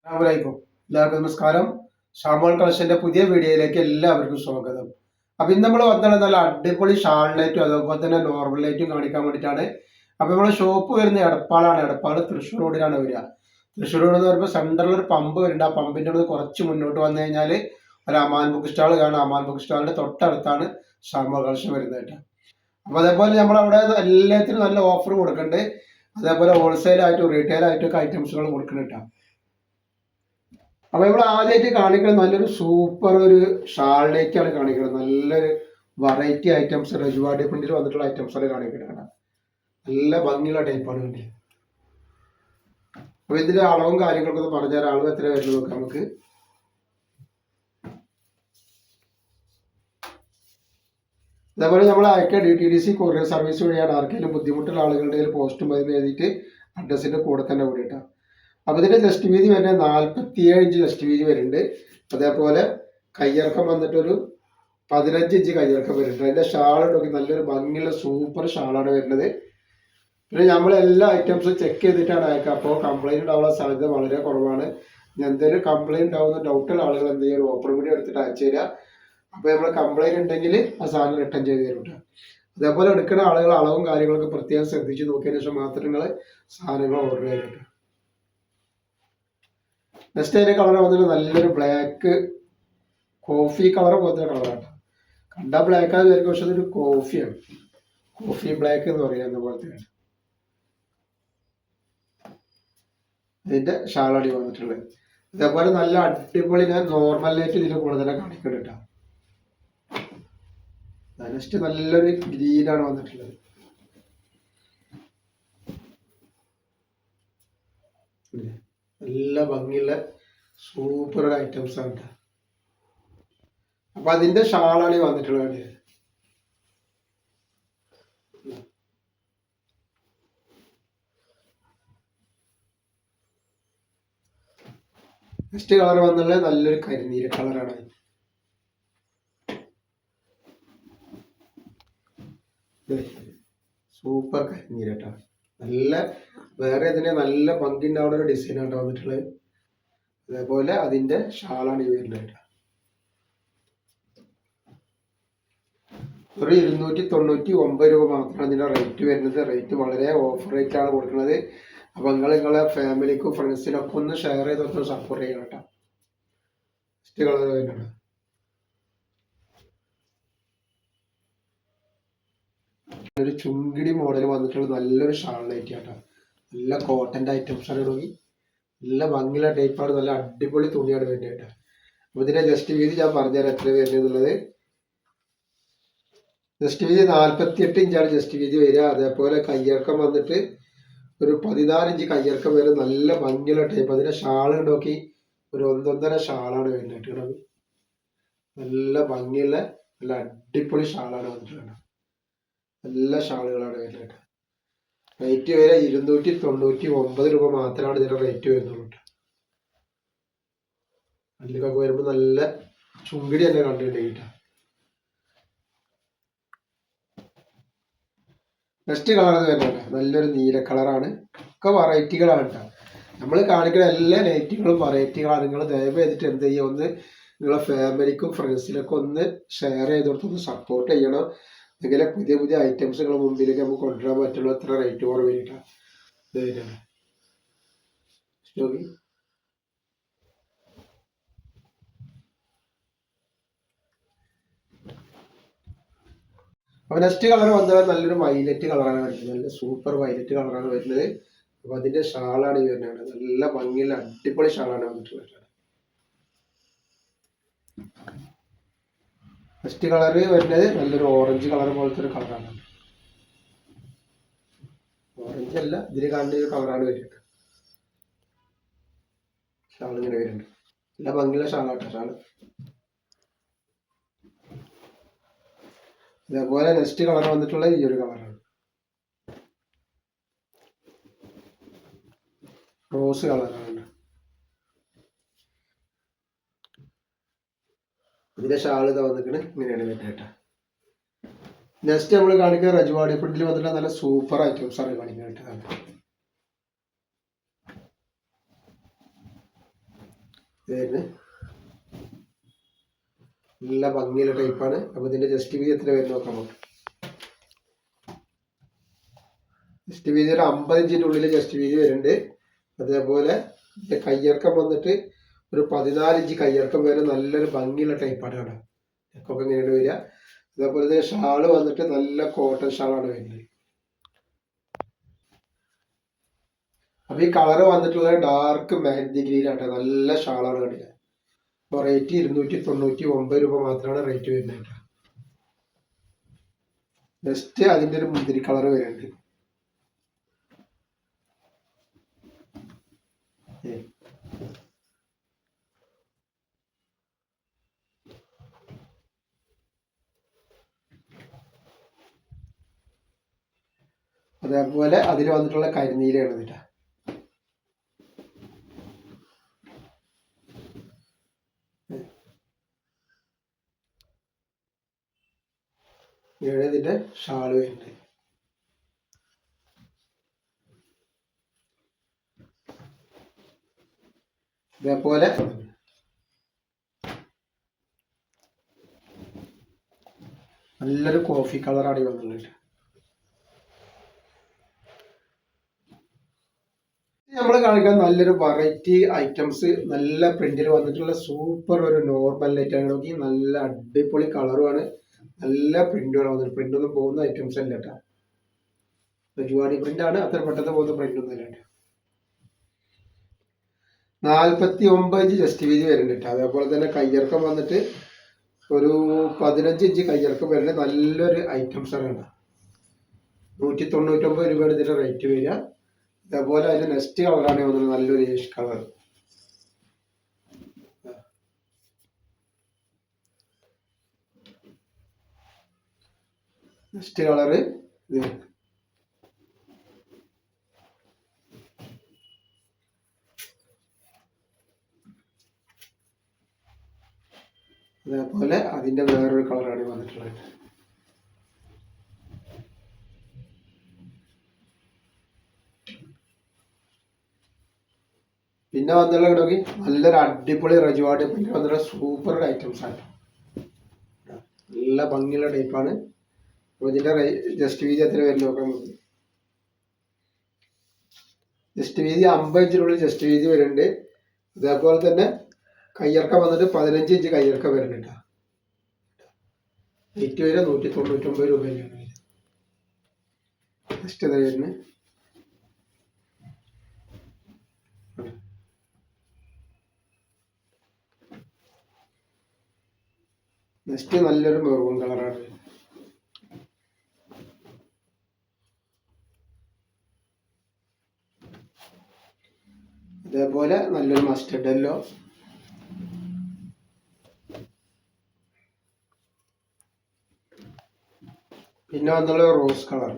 അസ്സലാമലൈക്കും. എല്ലാവർക്കും നമസ്കാരം. ഷാമോൾ കളക്ഷന്റെ പുതിയ വീഡിയോയിലേക്ക് എല്ലാവർക്കും സ്വാഗതം. അപ്പൊ ഇന്ന് നമ്മൾ വന്നത് നല്ല അടിപൊളി ഷാളിനായിട്ടും അതുപോലെ തന്നെ നോർമലായിട്ടും കാണിക്കാൻ വേണ്ടിയിട്ടാണ്. അപ്പൊ നമ്മളെ ഷോപ്പ് വരുന്ന എടപ്പാളാണ്. എടപ്പാള് തൃശ്ശൂർ റോഡിലാണ് വരിക. തൃശ്ശൂർ റോഡ് എന്ന് പറയുമ്പോൾ സെൻട്രലിൽ ഒരു പമ്പ് വരുന്നുണ്ട്. ആ പമ്പിന്റെ അവിടെ കുറച്ച് മുന്നോട്ട് വന്നു കഴിഞ്ഞാൽ ഒരു അമാൻ ബുക്ക് സ്റ്റാൾ കാണാം. അമാൻ ബുക്ക് സ്റ്റാളിന്റെ തൊട്ടടുത്താണ് ഷാമോൾ കളക്ഷൻ വരുന്നത് കേട്ടോ. അപ്പൊ അതേപോലെ നമ്മളവിടെ എല്ലാത്തിനും നല്ല ഓഫർ കൊടുക്കുന്നുണ്ട്. അതേപോലെ ഹോൾസെയിൽ ആയിട്ടും റീറ്റെയിൽ ആയിട്ടും ഒക്കെ ഐറ്റംസുകൾ കൊടുക്കുന്നുണ്ട് കേട്ടോ. അപ്പൊ നമ്മൾ ആദ്യമായിട്ട് കാണിക്കുന്നത് നല്ലൊരു സൂപ്പർ ഒരു ഷാളിലേക്കാണ് കാണിക്കുന്നത്. നല്ലൊരു വെറൈറ്റി ഐറ്റംസ് രജുവാടി പ്രിന്റിൽ വന്നിട്ടുള്ള ഐറ്റംസ് ആണ് കാണിക്കുന്നത്. നല്ല ഭംഗിയുള്ള ടൈപ്പാണ് വേണ്ടി. അപ്പൊ ഇതിന്റെ അളവും കാര്യങ്ങളൊക്കെ ഒന്ന് പറഞ്ഞുതരാം. അളവ് എത്ര വരുന്നത് നോക്കാം നമുക്ക്. അതേപോലെ നമ്മൾ അയക്കുക DTDC കൊറിയർ സർവീസ് വഴിയാണ്. ആർക്കെങ്കിലും ബുദ്ധിമുട്ടുള്ള ആളുകളുടെ പോസ്റ്റും പതിവ് എഴുതിയിട്ട് അഡ്രസ്സിന്റെ കൂടെ തന്നെ കൂടിയിട്ടാണ്. അപ്പൊ ഇതിന്റെ ജസ്റ്റ് വീതി വരുന്നത് 47 ഇഞ്ച് ജസ്റ്റ് വീതി വരുന്നുണ്ട്. അതേപോലെ കയ്യിറക്കം വന്നിട്ടൊരു 15 ഇഞ്ച് കയ്യിറക്കം വരുന്നുണ്ട്. അതിന്റെ ഷാൾ നോക്കി നല്ലൊരു ഭംഗിയുള്ള സൂപ്പർ ഷാളാണ് വരുന്നത്. പിന്നെ നമ്മൾ എല്ലാ ഐറ്റംസും ചെക്ക് ചെയ്തിട്ടാണ് അയക്കുക. അപ്പോൾ കംപ്ലൈന്റ് ഉണ്ടാവാനുള്ള സാധ്യത വളരെ കുറവാണ്. എന്തെങ്കിലും കംപ്ലൈന്റ് ഉണ്ടാവുന്ന ഡൗട്ടുള്ള ആളുകൾ എന്ത് ചെയ്യുക, ഓപ്പൺ വീഡിയോ എടുത്തിട്ട് അയച്ചു തരിക. അപ്പോൾ നമ്മൾ കംപ്ലൈന്റ് ഉണ്ടെങ്കിൽ ആ സാധനം റിട്ടേൺ ചെയ്ത് തരും കേട്ടോ. അതേപോലെ എടുക്കുന്ന ആളുകൾ അളവും കാര്യങ്ങളൊക്കെ പ്രത്യേകം ശ്രദ്ധിച്ച് നോക്കിയതിനു ശേഷം മാത്രം നിങ്ങൾ സാധനങ്ങൾ ഓർഡർ ചെയ്തിട്ട്. നെക്സ്റ്റ് അതിന്റെ കളർ വന്നിട്ട് നല്ലൊരു ബ്ലാക്ക് കോഫി കളർ പോലത്തെ കളറാണ്. കണ്ടാൽ ബ്ലാക്ക് ആണെന്ന് വിചാരിക്കും, പക്ഷെ അതൊരു കോഫിയാണ്. കോഫി ബ്ലാക്ക് എന്ന് പറയുന്ന പോലത്തെയാണ് ഇതിന്റെ ഷാളടി വന്നിട്ടുള്ളത്. അതേപോലെ നല്ല അടിപൊളി ഞാൻ നോർമലായിട്ട് ഇതിന്റെ കൂടെ തന്നെ കാണിക്കുന്നുണ്ട്. നെക്സ്റ്റ് നല്ലൊരു ഗ്രീനാണ് വന്നിട്ടുള്ളത്. നല്ല ഭംഗിയുള്ള സൂപ്പർ ഐറ്റംസ് ആണ്. അപ്പൊ അതിന്റെ ഷാളാണ് വന്നിട്ടുള്ളത്. നെക്സ്റ്റ് കളർ വന്നുള്ളത് നല്ലൊരു കരിനീല കളറാണ്. സൂപ്പർ കരിനീല കേട്ടോ. നല്ല വേറെ ഇതിന് നല്ല ഭംഗി ഉണ്ടാവുന്ന ഒരു ഡിസൈനാണ് വന്നിട്ടുള്ളത്. അതേപോലെ അതിന്റെ ഷാളാണ് ഈ വരുന്നത്. ഒരു 299 രൂപ മാത്രമാണ് ഇതിന്റെ റേറ്റ് വരുന്നത്. റേറ്റ് വളരെ ഓഫർ റേറ്റ് ആണ് കൊടുക്കുന്നത്. അപ്പൊ നിങ്ങളെ ഫാമിലിക്കും ഫ്രണ്ട്സിനും ഒക്കെ ഒന്ന് ഷെയർ ചെയ്തൊക്കെ സപ്പോർട്ട് ചെയ്യണം കേട്ടോ. നെക്സ്റ്റ് കളർ വരുന്നുണ്ട്. ഒരു ചുങ്കിടി മോഡൽ വന്നിട്ടുള്ള നല്ലൊരു ഷാളിനായിട്ട് കേട്ടോ. നല്ല കോട്ടന്റെ ഐറ്റംസ് ആണ് തുടങ്ങി. നല്ല ഭംഗിയുള്ള ടൈപ്പാണ്. നല്ല അടിപൊളി തുണിയാണ് വരുന്നത് കേട്ടോ. അപ്പൊ ഇതിന്റെ ജസ്റ്റ് വീതി ഞാൻ പറഞ്ഞുതരാം എത്ര വരുന്നത് എന്നുള്ളത്. ജസ്റ്റ് വീതി 48 ഇഞ്ചാണ് ജസ്റ്റ് വീതി വരിക. അതേപോലെ കയ്യിറക്കം വന്നിട്ട് ഒരു 14 ഇഞ്ച് കയ്യിറക്കം വരെ നല്ല ഭംഗിയുള്ള ടൈപ്പ്. അതിന്റെ ഷാള് നോക്കി ഒരു 1.5 ഷാളാണ് വരുന്നത് കേട്ടോ. നല്ല ഭംഗിയുള്ള നല്ല അടിപൊളി ഷാളാണ് വന്നിട്ടുള്ളത്. നല്ല ഷാളുകളാണ് വരുന്നത്. റേറ്റ് വരെ 299 രൂപ മാത്രമാണ് ഇതിന്റെ റേറ്റ് വരുന്നുള്ളൂ. അതിലേക്കൊക്കെ വരുമ്പോൾ നല്ല ചുങ്കിടി തന്നെ കണ്ടിട്ടുണ്ടെങ്കിൽ. നെക്സ്റ്റ് കളർ വരുന്നുണ്ട് നല്ലൊരു നീല കളറാണ്. ഒക്കെ വെറൈറ്റികളാണ് കേട്ടോ. നമ്മൾ കാണിക്കുന്ന എല്ലാ നൈറ്റികളും വെറൈറ്റികളാണ്. നിങ്ങൾ ദയവ് ചെയ്തിട്ട് എന്ത് ചെയ്യുക, ഒന്ന് നിങ്ങളെ ഫാമിലിക്കും ഫ്രണ്ട്സിനൊക്കെ ഒന്ന് ഷെയർ ചെയ്ത് കൊടുത്തൊന്ന് സപ്പോർട്ട് ചെയ്യണം. എങ്കിലെ പുതിയ പുതിയ ഐറ്റംസുകൾ മുമ്പിലേക്ക് നമുക്ക് കൊണ്ടുവരാൻ പറ്റുള്ളൂ. എത്ര റേറ്റ് കുറവിട്ടാണ്. അപ്പൊ നെക്സ്റ്റ് കളർ വന്നാൽ നല്ലൊരു വൈലറ്റ് കളറാണ് വരുന്നത്. നല്ല സൂപ്പർ വൈലറ്റ് കളറാണ് വരുന്നത്. അപ്പൊ അതിന്റെ ഷാളാണ് ഈ വരുന്നത്. നല്ല ഭംഗിയുള്ള അടിപൊളി ഷാളാണ് വന്നിട്ടുള്ളത്. നെക്സ്റ്റ് കളർ വരുന്നത് നല്ലൊരു ഓറഞ്ച് കളർ പോലത്തെ ഒരു കളറാണ്. ഓറഞ്ച് അല്ല, ഇതിന് കാണുന്ന ഒരു കളറാണ് വരുന്നത്. ഷാൾ ഇങ്ങനെ വരുന്നുണ്ട്. നല്ല ഭംഗിയുള്ള ഷാളാട്ടോ ഷാള്. അതേപോലെ നെക്സ്റ്റ് കളർ വന്നിട്ടുള്ളത് ഈ ഒരു കളറാണ്. റോസ് കളറാണ്. ഇതിന്റെ ഷാൾ ഇതാ വന്നിട്ട് ഇങ്ങനെയാണ് വരുന്നത് കേട്ടോ. നെക്സ്റ്റ് നമ്മൾ കാണിക്കുക രജവാടി പ്രിന്റിൽ വന്നിട്ട് നല്ല സൂപ്പർ ഐറ്റംസ് ആണ് കാണിക്കുന്നത് കേട്ടോ. ഇതിന് നല്ല ഭംഗിയുള്ള ടൈപ്പാണ്. അപ്പോൾ ഇതിന്റെ ജസ്റ്റ് വീതി എത്ര വരും നോക്കാം നമുക്ക്. ജസ്റ്റ് വീതി ഒരു 50 ഇഞ്ചിൻ്റെ ഉള്ളിൽ ജസ്റ്റ് വീതി വരുന്നുണ്ട്. അതേപോലെ കയ്യിറക്കം വന്നിട്ട് ഒരു 14 ഇഞ്ച് കയ്യിറക്കം വരെ നല്ലൊരു ഭംഗിയുള്ള ടൈപ്പാണ് കേട്ടോ. നെക്കൊക്കെ ഇങ്ങനെയാണ് വരിക. അതേപോലെ തന്നെ ഷാള് വന്നിട്ട് നല്ല കോട്ടൺ ഷാളാണ് വരുന്നത്. അപ്പൊ ഈ കളറ് വന്നിട്ടുള്ള ഡാർക്ക് മെഹന്തി ഗ്രീൻ ആട്ടെ, നല്ല ഷാളാണ് കണ്ടില്ല. അപ്പോൾ റേറ്റ് 299 രൂപ മാത്രമാണ് റേറ്റ് വരുന്നത് കേട്ടോ. ജസ്റ്റ് അതിന്റെ ഒരു മുന്തിരി കളർ വരുന്നുണ്ട്. അതേപോലെ അതിൽ വന്നിട്ടുള്ള കരിനീലയാണ് കേട്ടോ. ഇതിന്റെ ഷാള് വരുന്നുണ്ട്. ഇതേപോലെ നല്ലൊരു കോഫി കളറാണ് ഈ വന്നിട്ടുള്ളത്. നമ്മൾ കാണിക്കാൻ നല്ലൊരു വെറൈറ്റി ഐറ്റംസ്, നല്ല പ്രിന്റിൽ വന്നിട്ടുള്ള സൂപ്പർ ഒരു നോർമൽ ലൈറ്റ് ആണ്. നോക്കി, നല്ല അടിപൊളി കളറുമാണ്, നല്ല പ്രിന്റുമാണ് വന്നിട്ട്. പ്രിന്റ് ഒന്നും പോകുന്ന ഐറ്റംസ് അല്ല കേട്ടോ. ജുവാടി പ്രിന്റ് ആണ്, അത്ര പെട്ടെന്ന് പോകുന്ന പ്രിന്റ് ഒന്നും അല്ല. 49 ഇഞ്ച് ജസ്റ്റ് വീതി വരുന്നുണ്ട്. അതേപോലെ തന്നെ കയ്യിറക്കം വന്നിട്ട് ഒരു 15 ഇഞ്ച് കയ്യിറക്കം വരുന്നത്. നല്ലൊരു ഐറ്റംസ് ആണ് കേട്ടോ. 199 രൂപയാണ് ഇതിന്റെ റേറ്റ് വരിക. അതേപോലെ അതിന്റെ നെക്സ്റ്റ് കളറാണ് വന്നത്, നല്ലൊരു ഏഷ് കളർ. നെക്സ്റ്റ് കളറ് ഇത്. അതേപോലെ അതിന്റെ വേറൊരു കളറാണ് വന്നിട്ടുള്ളത്. പിന്നെ വന്നുള്ള നോക്കി, നല്ലൊരു അടിപൊളി റജുവാടി പിന്നെ വന്നിട്ടുള്ള സൂപ്പർ ഐറ്റംസ് ആണ്. നല്ല ഭംഗിയുള്ള ടൈപ്പാണ്. അപ്പോൾ ഇതിന്റെ ജസ്റ്റ് വീതി എത്ര വരും നോക്കാൻ നമുക്ക്. ജസ്റ്റ് വീതി 50 ഇഞ്ചിനുള്ളിൽ ജസ്റ്റ് വീതി വരുന്നുണ്ട്. അതേപോലെ തന്നെ കയ്യിറക്കം വന്നിട്ട് 15 ഇഞ്ച് കയ്യിറക്കം വരുന്നുണ്ട്. റേറ്റ് വരെ 199 രൂപയാണ് ജസ്റ്റ് എത്ര വരുന്നത്. നെക്സ്റ്റ് നല്ലൊരു മെറൂൺ കളറാണ്. അതേപോലെ നല്ലൊരു മസ്റ്റർഡ് യെല്ലോ. പിന്നെ വന്നുള്ള റോസ് കളർ.